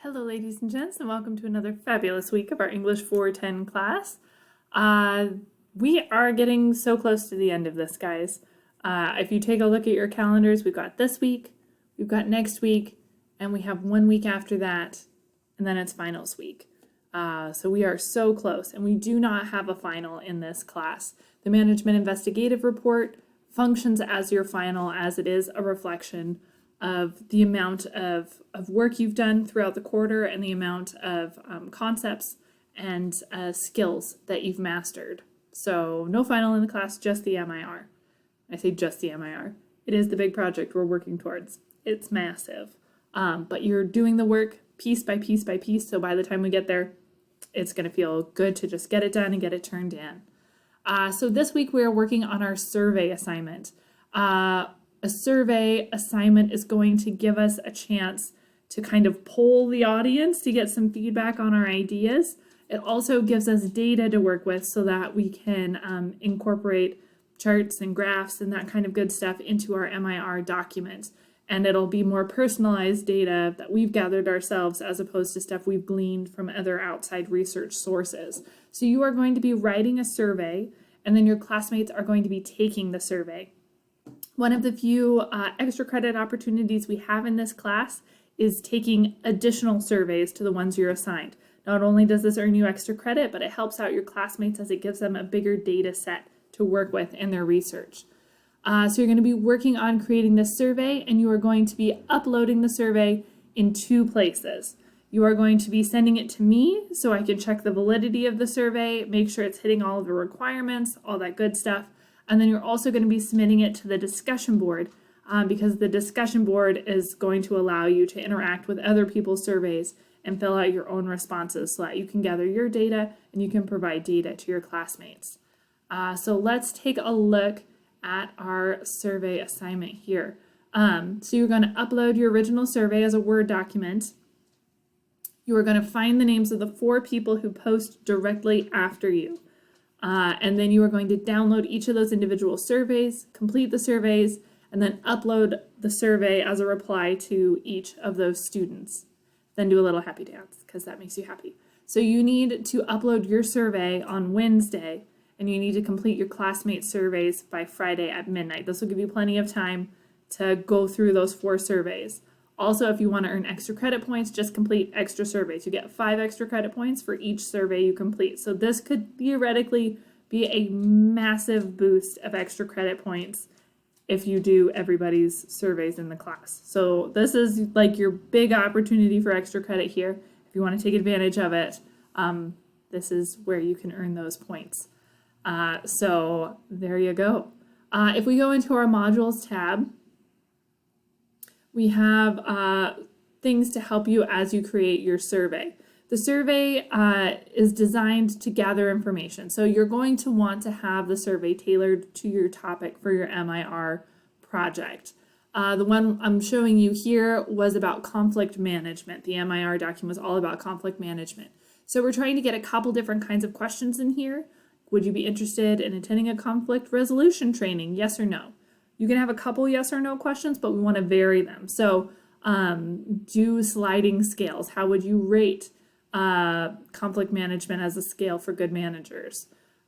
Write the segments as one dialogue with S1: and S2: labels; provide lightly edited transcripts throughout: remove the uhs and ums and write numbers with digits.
S1: Hello ladies and gents, and welcome to another fabulous week of our English 410 class. We are getting so close to the end of this, guys. If you take a look at your calendars, we've got this week, we've got next week, and we have 1 week after that, and then it's finals week. So we are so close, and we do not have a final in this class. The Management Investigative Report functions as your final, as it is a reflection of the amount of work you've done throughout the quarter and the amount of concepts and skills that you've mastered. So no final in the class, just the MIR. I say just the MIR. It is the big project we're working towards. It's massive. But you're doing the work piece by piece by piece, so by the time we get there, it's going to feel good to just get it done and get it turned in. So this week we are working on our survey assignment. A survey assignment is going to give us a chance to kind of poll the audience to get some feedback on our ideas. It also gives us data to work with so that we can incorporate charts and graphs and that kind of good stuff into our MIR document. And it'll be more personalized data that we've gathered ourselves as opposed to stuff we've gleaned from other outside research sources. So you are going to be writing a survey, and then your classmates are going to be taking the survey. One of the few extra credit opportunities we have in this class is taking additional surveys to the ones you're assigned. Not only does this earn you extra credit, but it helps out your classmates as it gives them a bigger data set to work with in their research. So you're going to be working on creating this survey, and you are going to be uploading the survey in 2 places. You are going to be sending it to me so I can check the validity of the survey, make sure it's hitting all of the requirements, all that good stuff. And then you're also going to be submitting it to the discussion board because the discussion board is going to allow you to interact with other people's surveys and fill out your own responses so that you can gather your data and you can provide data to your classmates. So let's take a look at our survey assignment here. So you're going to upload your original survey as a Word document. You are going to find the names of the 4 people who post directly after you. And then you are going to download each of those individual surveys, complete the surveys, and then upload the survey as a reply to each of those students. Then do a little happy dance because that makes you happy. So you need to upload your survey on Wednesday, and you need to complete your classmate surveys by Friday at midnight. This will give you plenty of time to go through those 4 surveys. Also, if you want to earn extra credit points, just complete extra surveys. You get 5 extra credit points for each survey you complete. So this could theoretically be a massive boost of extra credit points if you do everybody's surveys in the class. So this is like your big opportunity for extra credit here. If you want to take advantage of it, this is where you can earn those points. So there you go. If we go into our modules tab, we have things to help you as you create your survey. The survey is designed to gather information. So you're going to want to have the survey tailored to your topic for your MIR project. The one I'm showing you here was about conflict management. The MIR document was all about conflict management. So we're trying to get a couple different kinds of questions in here. Would you be interested in attending a conflict resolution training? Yes or no? You can have a couple yes or no questions, but we want to vary them. So do sliding scales. How would you rate conflict management as a scale for good managers?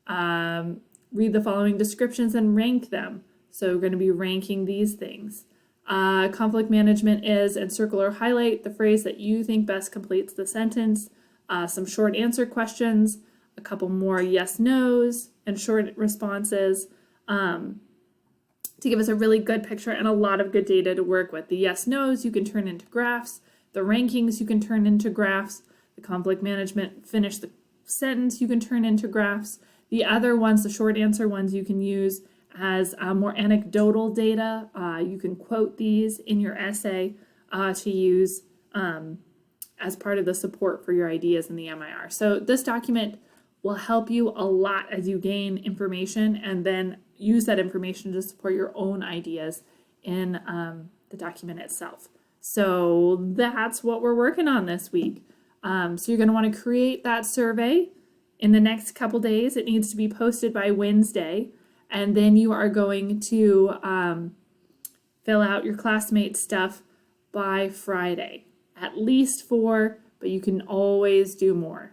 S1: Read the following descriptions and rank them. So we're going to be ranking these things. Conflict management is, and circle or highlight the phrase that you think best completes the sentence. Some short answer questions, a couple more yes, no's, and short responses. To give us a really good picture and a lot of good data to work with. The yes, no's you can turn into graphs. The rankings you can turn into graphs. The conflict management, finish the sentence you can turn into graphs. The other ones, the short answer ones, you can use as more anecdotal data. You can quote these in your essay to use as part of the support for your ideas in the MIR. So this document will help you a lot as you gain information and then use that information to support your own ideas in the document itself. So that's what we're working on this week. So you're going to want to create that survey in the next couple days. It needs to be posted by Wednesday, and then you are going to fill out your classmate stuff by Friday, at least for but you can always do more.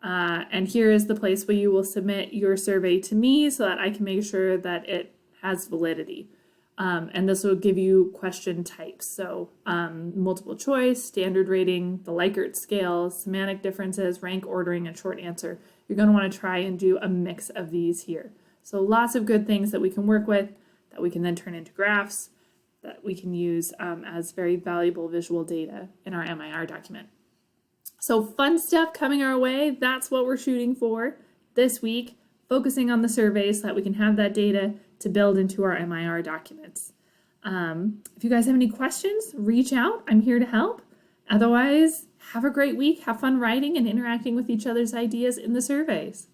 S1: And here is the place where you will submit your survey to me so that I can make sure that it has validity. And this will give you question types. So multiple choice, standard rating, the Likert scale, semantic differences, rank ordering, and short answer. You're going to want to try and do a mix of these here. So lots of good things that we can work with, that we can then turn into graphs, that we can use as very valuable visual data in our MIR document. So fun stuff coming our way. That's what we're shooting for this week, focusing on the surveys so that we can have that data to build into our MIR documents. If you guys have any questions, reach out. I'm here to help. Otherwise, have a great week. Have fun writing and interacting with each other's ideas in the surveys.